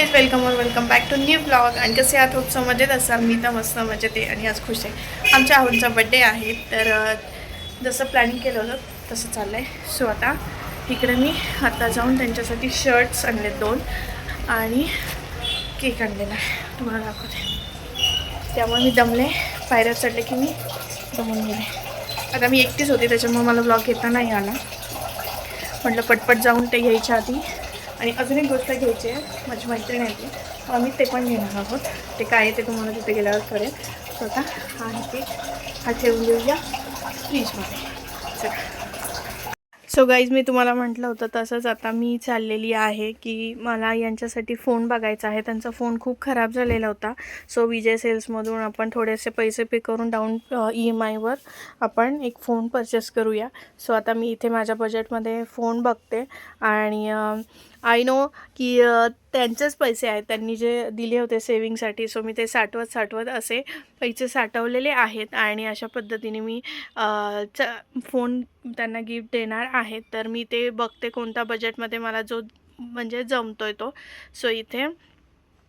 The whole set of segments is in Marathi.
वेलकम और welcome back to new blog. आणि कसे आहात? खूप मजेत असाल. मी तर मस्त मजेत आहे आणि आज खुश आहे. आमच्या आहोंचा बड्डे आहे, तर जसं प्लॅनिंग केलं होतं तसं चाललं आहे. सो आता इकडे मी आता जाऊन त्यांच्यासाठी शर्ट्स आणले 2 आणि केक आणलेला आहे, तुम्हाला दाखवते. त्यामुळे मी दमले, पायऱ्या चढले की मी दमून गेले. आता मी एकटीच होते, त्याच्यामुळे मला ब्लॉग घेता नाही आला. म्हटलं पटपट जाऊन ते घ्यायच्या आधी. आणि अजून एक गोष्ट घ्यायची आहे, माझी मैत्रीण आहे ती, आम्ही ते पण घेणार आहोत. ते काय आहे ते तुम्हाला तिथे गेल्यावर कळेल. स्वतः आणि ते हा ठेवून देऊया फ्रीजमध्ये. चला. सो गाईज, मी तुम्हाला म्हटलं होतं तसंच आता मी चाललेली आहे की मला यांच्यासाठी फोन बघायचा आहे. त्यांचा फोन खूप खराब झालेला होता. सो विजय सेल्समधून आपण थोडेसे पैसे पे करून डाऊन EMIवर आपण एक फोन परचेस करूया. सो आता मी इथे माझ्या बजेटमध्ये फोन बघते आणि आय नो की त्यांचेच पैसे आहेत, त्यांनी जे दिले होते सेविंगसाठी. सो मी ते साठवत असे पैसे साठवलेले आहेत आणि अशा पद्धतीने मी फोन त्यांना गिफ्ट देणार आहेत. तर मी ते बघते कोणत्या बजेटमध्ये मला जो म्हणजे जमतोय तो. सो इथे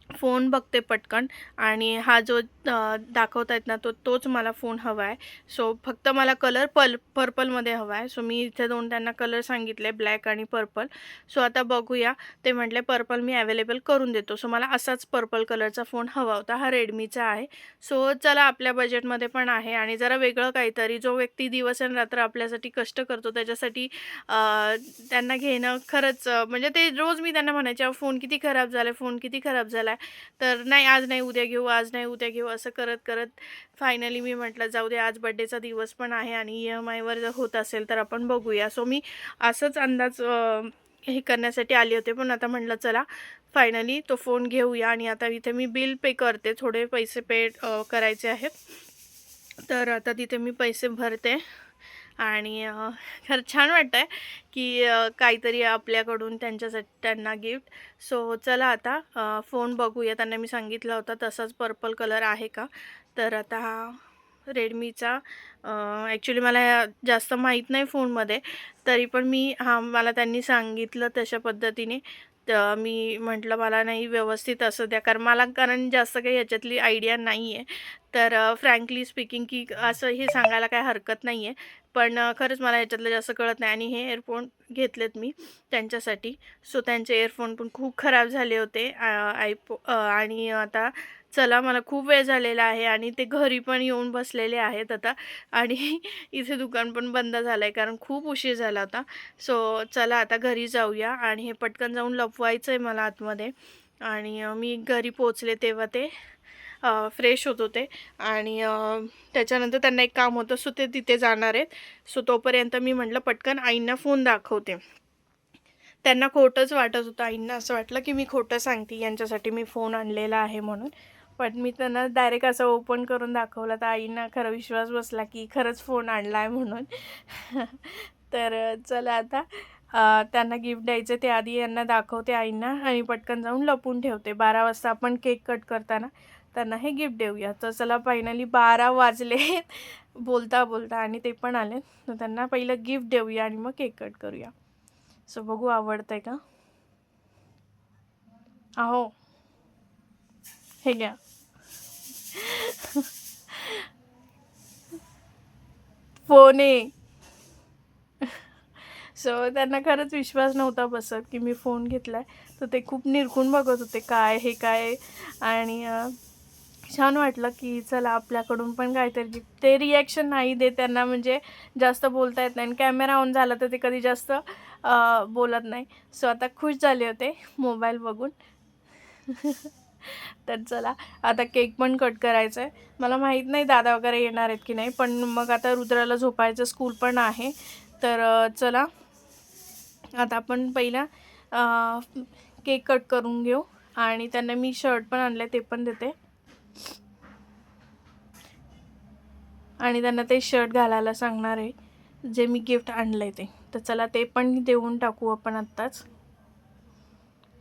फोन बघते पटकन आणि हा जो दाखवत आहेत ना तोच मला फोन हवा आहे. सो फक्त मला कलर पर्पलमध्ये हवा आहे. सो मी इथे 2 त्यांना कलर सांगितले, ब्लॅक आणि पर्पल. सो आता बघूया. ते म्हटले पर्पल मी अवेलेबल करून देतो. सो मला असाच पर्पल कलरचा फोन हवा होता. हा रेडमीचा आहे. सो चला, आपल्या बजेटमध्ये पण आहे आणि जरा वेगळं काहीतरी. जो व्यक्ती दिवस आणि रात्र आपल्यासाठी कष्ट करतो त्याच्यासाठी त्यांना घेणं खरंच म्हणजे ते रोज मी त्यांना म्हणायचे, फोन किती खराब झाला, फोन किती खराब झाला. तर नाही, आज नाही उद्या घेऊ, आज नाही उद्या घेऊ, असं करत करत फायनली मी म्हटलं जाऊ दे, आज बड्डेचा दिवस पण आहे आणि EMIवर जर होत असेल तर आपण बघूया. सो मी असंच अंदाज हे करण्यासाठी आले होते, पण आता म्हटलं चला फायनली तो फोन घेऊया. आणि आता इथे मी बिल पे करते, थोडे पैसे पे करायचे आहेत. तर आता तिथे मी पैसे भरते आणि खरं छान वाटतं आहे की काहीतरी आपल्याकडून त्यांच्यासाठी त्यांना गिफ्ट. सो चला आता फोन बघूया. त्यांना मी सांगितलं होतं तसाच पर्पल कलर आहे का. तर आता हा रेडमीचा ॲक्च्युली मला जास्त माहीत नाही फोनमध्ये, तरी पण मला त्यांनी सांगितलं तशा पद्धतीने. तर मी म्हटलं मला नाही व्यवस्थित असं द्या, कारण जास्त काही ह्याच्यातली आयडिया नाही आहे. तर फ्रँकली स्पीकिंग की असं हे सांगायला काही हरकत नाही आहे. पण खरंच मला ह्याच्यातलं जास्त कळत नाही. आणि हे एअरफोन घेतलेत मी त्यांच्यासाठी. सो त्यांचे एअरफोन पण खूप खराब झाले होते. आणि आता चला, मला खूप वेळ झालेला आहे आणि ते घरी पण येऊन बसलेले आहेत आता. आणि इथे दुकान पण बंद झालं आहे कारण खूप उशीर झाला होता. सो चला आता घरी जाऊया आणि हे पटकन जाऊन लपवायचं आहे मला आतमध्ये. आणि मी घरी पोचले तेव्हा ते फ्रेश होत होते आणि त्याच्यानंतर त्यांना एक काम होतं. सो ते तिथे जाणार आहेत. सो तोपर्यंत मी म्हटलं पटकन आईंना फोन दाखवते. त्यांना खोटंच वाटत होतं. आईंना असं वाटलं की मी खोटं सांगते, यांच्यासाठी मी फोन आणलेला आहे म्हणून. पण मी त्यांना डायरेक्ट असं ओपन करून दाखवलं, तर आईंना खरं विश्वास बसला की खरंच फोन आणला आहे म्हणून. तर चला आता त्यांना गिफ्ट द्यायचं ते आधी यांना दाखवते आईंना आणि पटकन जाऊन लपून ठेवते. 12 वाजता आपण केक कट करताना त्यांना हे गिफ्ट देऊया. तर चला, फायनली 12 वाजले बोलता बोलता आणि ते पण आले. तर त्यांना पहिलं गिफ्ट देऊया आणि मग केक कट करूया. सो बघू आवडतंय का. अहो, हे घ्या. फोन आहे. सो त्यांना खरंच विश्वास नव्हता बसत की मी फोन घेतला आहे. तर ते खूप निरखून बघत होते काय हे काय. आणि छान वाटलं की चला आपल्याकडून पण काहीतरी. ते रिॲक्शन नाही देत त्यांना, म्हणजे जास्त बोलता येत नाही. आणि कॅमेरा ऑन झाला तर ते कधी जास्त बोलत नाही. सो आता खुश झाले होते मोबाईल बघून. तर चला आता केक पण कट करायचा आहे. मला माहीत नाही दादा वगैरे येणार आहेत की नाही, पण मग आता रुद्राला झोपायचं, स्कूल पण आहे. तर चला आता आपण पहिला केक कट करून घेऊ. आणि त्यांना मी शर्ट पण आणले, ते पण देते. आणि त्यांना ते शर्ट घालायला सांगणार आहे जे मी गिफ्ट आणलं आहे ते. तर चला ते पण देऊन टाकू आपण आत्ताच.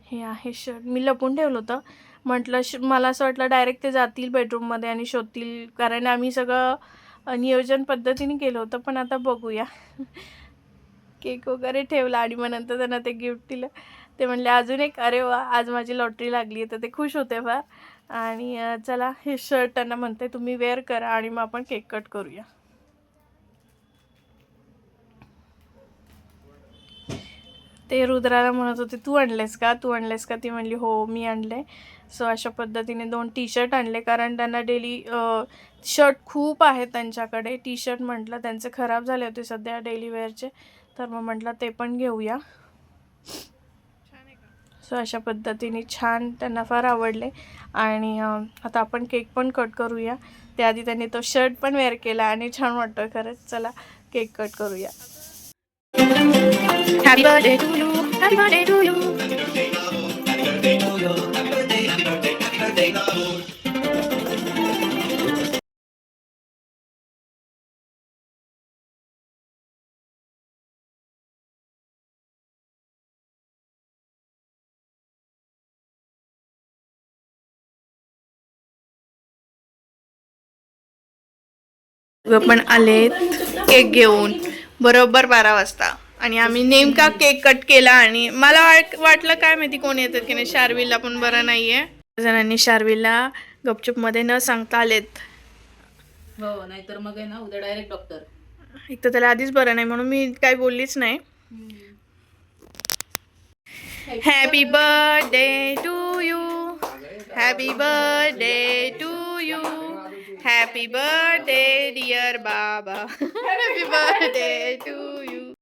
हे आहे शर्ट, मी लपून ठेवलं होतं. म्हटलं मला असं वाटलं डायरेक्ट ते जातील बेडरूममध्ये आणि शोधतील, कारण आम्ही सगळं नियोजन पद्धतीने केलं होतं. पण आता बघूया. केक वगैरे ठेवला आणि मग नंतर त्यांना ते गिफ्ट दिलं. ते म्हणले अजून एक. अरे वा, आज माझी लॉटरी लागली. तर ते खुश होते फार. आणि चला हे शर्ट त्यांना म्हणते तुम्ही वेअर करा आणि मग आपण केक कट करूया. ते रुद्राला म्हणत होते तू आणलेस का, तू आणलेस का. ती म्हणली हो मी आणले. सो अशा पद्धतीने 2 टी शर्ट आणले, कारण त्यांना डेली शर्ट खूप आहेत त्यांच्याकडे. टी शर्ट म्हटलं त्यांचे खराब झाले होते सध्या डेली वेअरचे, तर मग म्हटलं ते पण घेऊया. सो अशा पद्धतीने छान त्यांना फार आवडले. आणि आता आपण केक पण कट करूया. त्याआधी त्यांनी तो शर्ट पण वेअर केला आणि छान वाटतोय खरंच. चला केक कट करूया. Happy birthday to you, happy birthday to you. पण आलेत केक घेऊन बरोबर 12 वाजता. आणि आम्ही नेमका केक कट केला. आणि मला वाटलं काय माहिती कोण येतात की नाही. शार्विलला पण बरं नाहीये. जणांनी शार्विलला गपचूप मध्ये न सांगता आलेत. हो, नाहीतर मग आहे ना उद्या डायरेक्ट डॉक्टर. एक तर त्याला आधीच बरं नाही म्हणून मी काही बोललीच नाही. Happy birthday to you, happy birthday to you, happy birthday dear बाबा, हॅपी बर्थडे टू यू.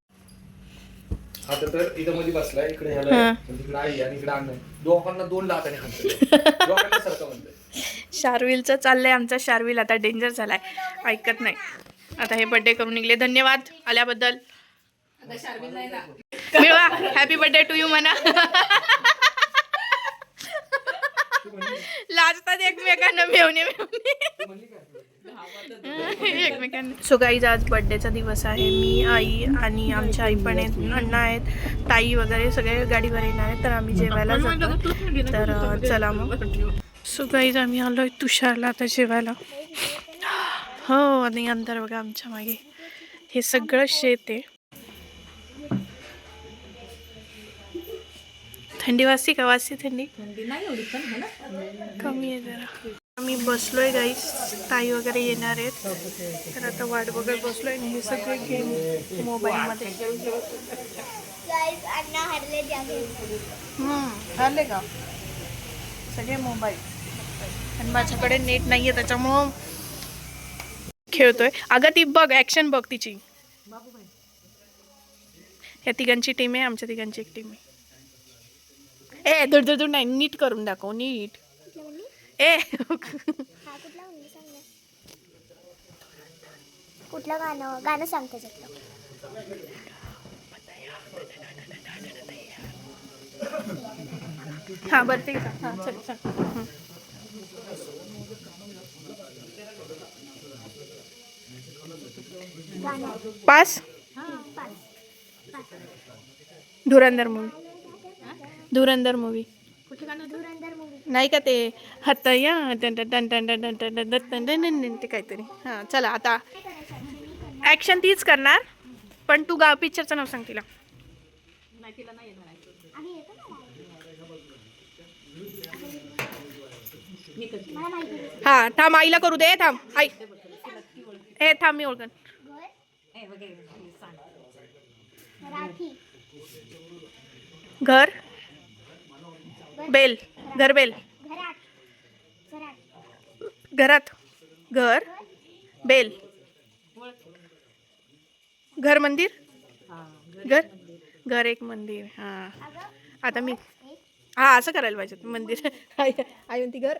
आता तर इथं मध्ये बसलाय, इकडे ह्याला तिकडे आई आणि इकडे अण्णा. दोघांना 2 लाखाने हाणतोय. दोघांना सारखं म्हणतोय. शार्विलचं चाललंय. आमचा शार्विल आता डेंजर झालाय, ऐकत नाही. आता हे बर्थडे करून निघले. धन्यवाद आल्याबद्दल. मिळवा हॅपी बर्थडे टू यू म्हणा. लाजतात एकमेकांना मेवणे एकमेकांना. सो गाईज आज बर्थडेचा दिवस आहे. मी, आई आणि आमच्या आई पण आहेत, अण्णा आहेत, ताई वगैरे सगळे गाडीवर येणार आहेत. तर आम्ही जेवायला जातो. तर चला मग. सो गाईज आम्ही आलोय तुषारला आता जेवायला. हो, आणि अंदर बघा आमच्या मागे हे सगळं शेत आहे. थंडी वाजते का? वाजते थंडी कमी आहे जरा. आम्ही बसलोय गाईस, ताई वगैरे येणार आहेत. तर आता वाट बघत बसलोय. आणि हे सगळे गेम मोबाईलमध्ये. हरले का सगळे मोबाईल. आणि माझ्याकडे नेट नाहीये त्याच्यामुळं खेळतोय. अगं ती बघ ऍक्शन बघ तिची. या तिघांची टीम आहे, आमच्या तिघांची एक टीम आहे. ए दूर नाही, नीट करून दाखव नीट. ए कुठलं गाणं सांग त्याच्यातलं. हा बरं ते का. हा चल चल. पास. धुरंधर मूवी. धुरंधर मूवी नाही का ते हत्या ते काहीतरी. हां चला आता ॲक्शन तीच करणार, पण तू गाव पिक्चरचं नाव सांग तिला. हां थांब, आईला करू दे. थांब आई. हे थांब मी ओळखन. घर बेल. घर बेल. घरात. घर बेल. घर मंदिर. घर घर एक मंदिर. हां आता मी हां असं करायला पाहिजे. मंदिर आई म्हणती घर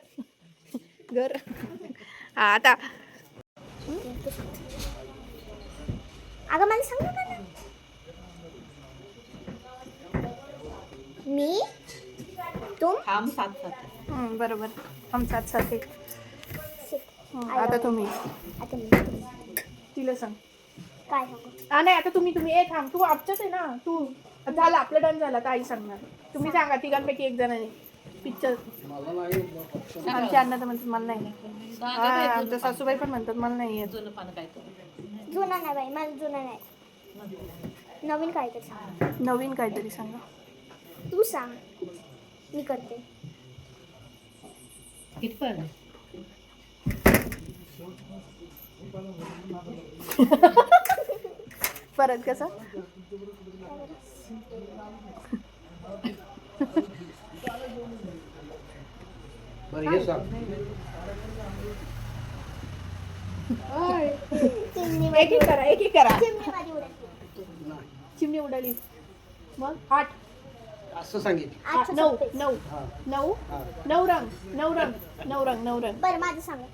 घर. हां आता अगं मला सांग ना. मी तुम हम साथ साथ. बरोबर. हम साथ साथ एक. आता तुम्ही आता मी तिला सांग. काय सांगू. नाही आता तुम्ही ए थांब. तू आमच्याच आहे ना. तू झालं आपलं डन झालं. तर आई सांगणार. तुम्ही सांगा तिघांपैकी एक जणांनी पिक्चर. आमच्या अण्णा तर म्हणतात मला नाही. हा आमच्या सासूबाई पण म्हणतात मला नाही येत. जुना नाही बाई, मला जुना नाही. नवीन काहीतरी सांग. नवीन काहीतरी सांगा. तू सांग, मी करते. किती पण परत कसं बरं हे सांग. चिमणी एक एक करा, एक एक करा. चिमणी माझी उडत. चिमणी उडाली. मग 8 असं सांगितलं. 8 9 9 9 9 रंग 9 रंग 9 रंग 9 रंग. बरं माझं सांगा.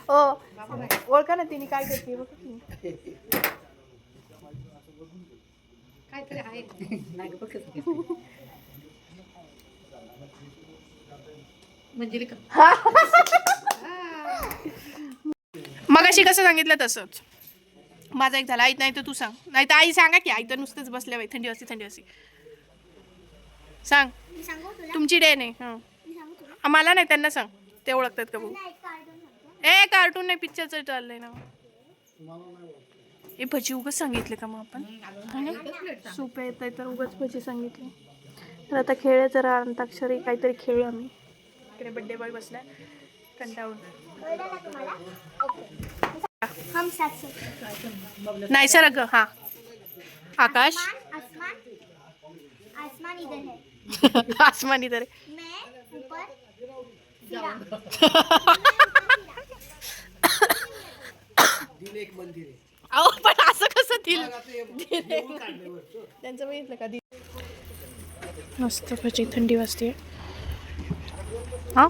ओ ओळखा ना तिने काय करते बघ. काहीतरी आहे नाही गं, बघ म्हणजे मग अशी कसं सांगितलं तसंच. माझा एक झाला. आई नाही तर तू सांग. नाही तर आई सांगा की. आई तर नुसतंच बसल्या बाई. थंडी वाजते थंडी वाजते. सांग. मी सांगू तुला? तुमची डे नाही. हां मी सांगू तुला? मला नाही, त्यांना सांग. ते ओळखतात का बघू. नाही, कार्टून सांगतो. ए कार्टून नाही, पिक्चरचं चाललंय ना. ए भजी उगाच सांगितले का मग आपण. सूप येत आहे तर उगाच भजी सांगितले. तर आता खेळ जरा अंताक्षरी काहीतरी खेळू आम्ही. इकडे बड्डे बॉय बसलाय कंटाळून. कळलं ना तुम्हाला? ओके. हम साथ साथ. नाही सर अगं. हां आकाश. आसमान आसमान इधर है. आसमान इधर है. मैं ऊपर फिरा. दिल एक मंदिर आहे. अहो पण असं कसं दिल. त्यांचं बघितलं का. मस्त भजी. थंडी वाजते. हां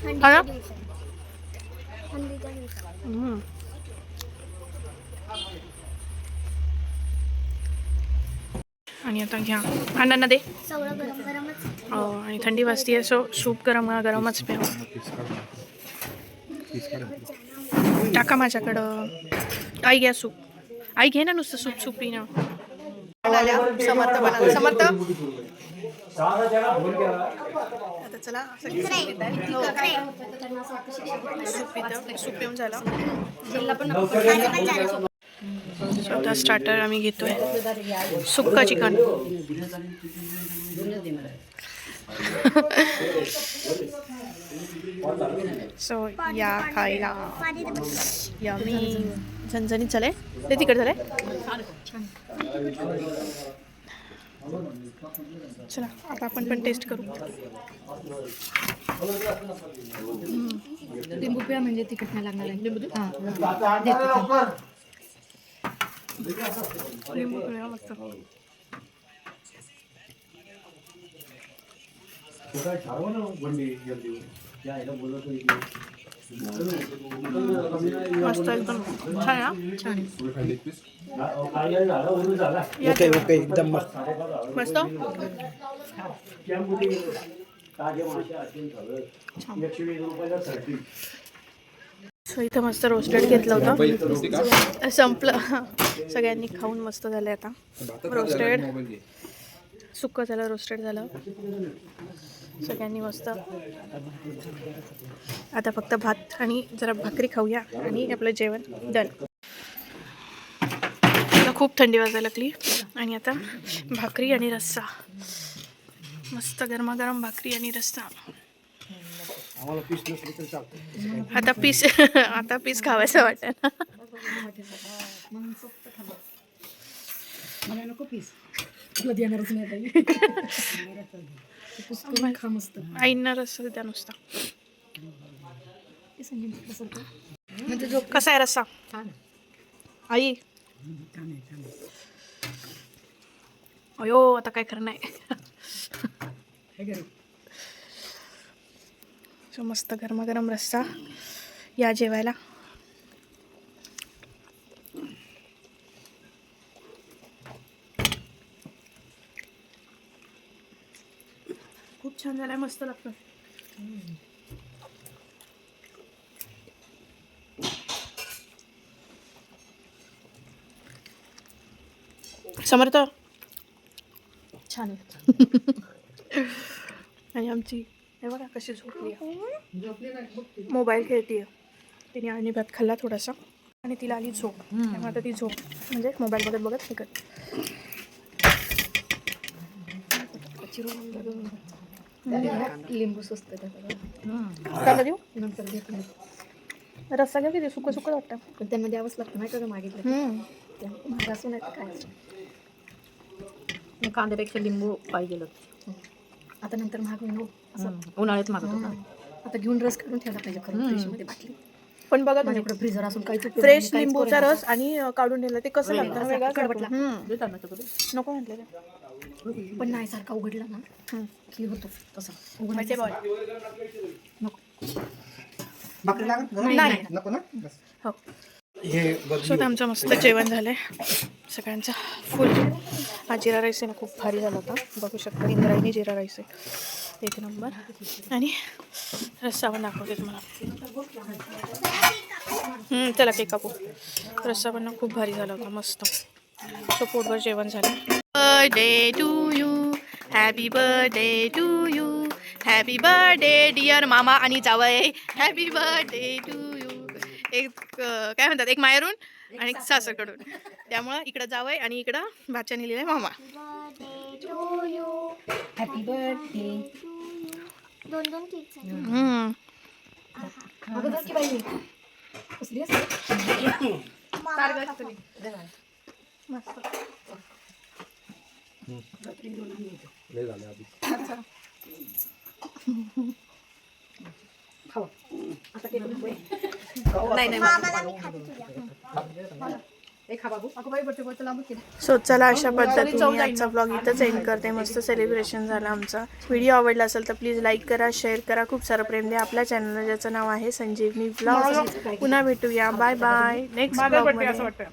थंडीच्या दिवसात. थंडीच्या दिवसात. आणि आता घ्या अण्णांना दे. सगळं गरम गरमच. हो आणि थंडी वाजते सो सूप गरम गरमच प्यावं. टाका माझ्याकडं. आई घ्या सूप. आई घे ना नुसतं सूप सूप पिणं. समर्थ बनवलं. समर्थ आता चला सगळी सूप पितं. सूप पिऊन झालं. स्वतः स्टार्टर आम्ही घेतोय. सुक्का चिकन. सो या खायला. यमी. झणझणीत झालंय. ते तिकड झालंय. चला आता आपण पण टेस्ट करू. लिंबू पिळा म्हणजे तिखट नाही लागणार आहे. लिंबू पिळा मस्त. मस्त एकदम छान आहे ना. छान ओके ओके एकदम मस्त. मस्त. सो इथं मस्त रोस्टेड घेतलं होतं. संपलं. सगळ्यांनी खाऊन मस्त झालं. आता रोस्टेड सुक्कं झालं. रोस्टेड झालं सगळ्यांनी मस्त. आता फक्त भात आणि जरा भाकरी खाऊया आणि आपलं जेवण डन. आता खूप थंडी वाजायला लागली आणि आता भाकरी आणि रस्सा. मस्त गरमागरम भाकरी आणि रस्सा. आम्हाला पीस नसलं तरी चालतं. आता पीस खावायचं वाटेल. मला नको पीस. तुला देणारच नाही. खा मस्त. आईंना रस्सा द्या नुसता. म्हणजे जो कसा आहे रस्सा आई. अयो आता काय खरं नाही. सो मस्त गरमागरम रस्सा. या जेवायला. खूप छान झालाय. मस्त लागतं. समर्थ छान आणि आमची हे बघा कशी झोपली. मोबाईल खेळतीये. तिने आणि भात खाल्ला थोडासा आणि तिला आली झोप. त्यामुळे आता ती झोप म्हणजे मोबाईल बघत बघत हे करते. लिंबू सुचतं त्याच्यात. त्याला देऊ नंतर घेत नाही. रस्सा घ्या किती सुकं सुकं वाटतं. पण त्यांना द्यावंच लागतं नाही का गं मागितलं त्या महाग असू नाही तर काय असू. कांद्यापेक्षा लिंबू पाहिजे आता नंतर महाग होईल हो. असं उन्हाळ्यात मागत होता. आता घेऊन रस काढून ठेवला पाहिजे खरं फ्रीजमध्ये बाटली. पण बघा माझ्याकडे फ्रीजर असून काहीच उपयोग फ्रेश नाही, काहीच लिंबूचा करेना. रस आणि काढून ठेवलं ते कसं लागतं असं वेगळाच कडवट लागतो. लागतं. नको म्हटलं ते. पण नाही सारखा उघडला ना की होतो तसा म्हणजे बॉय नाही नको ना हो हे बघ सो आमचं मस्त जेवण झालंय सगळ्यांचा फुल. हा जिरा राईस आहे ना खूप भारी झाला होता. बघू शकता इंद्रायणी जिरा राईस आहे एक नंबर. आणि रस्सा पण दाखवते तुम्हाला. चला केक कापू. रस्सा पण ना खूप भारी झाला होता मस्त. सो पोटभर जेवण झालं. Birthday to you happy birthday to you happy birthday dear मामा आणि जावई हॅपी बर्थडे टू यू. एक काय म्हणतात एक माहेरून आणि एक सासरकडून. त्यामुळं इकडं जावई आणि इकडं भाच्याने लिहिलंय मामा. Happy birthday. दोन दोन केक्स आहेत. अगं की बाई कसली असते लय झालं आधी. खावा आता केक नको. नाही नाही मामाला मी खाते तुझ्या. खा बाबू अगं बाई बर्थडे बर्थडे लांब केलं. सो चला अशा पद्धतीने आजचा ब्लॉग इथंच एंड करते. मस्त सेलिब्रेशन झालं आमचा. व्हिडिओ आवडला असेल तर प्लीज लाईक करा शेअर करा खूप सारं प्रेम द्या. आपल्या चॅनलला ज्याचं नाव आहे संजीवनी ब्लॉग. पुन्हा भेटूया. बाय बाय नेक्स्ट ब्लॉग मध्ये.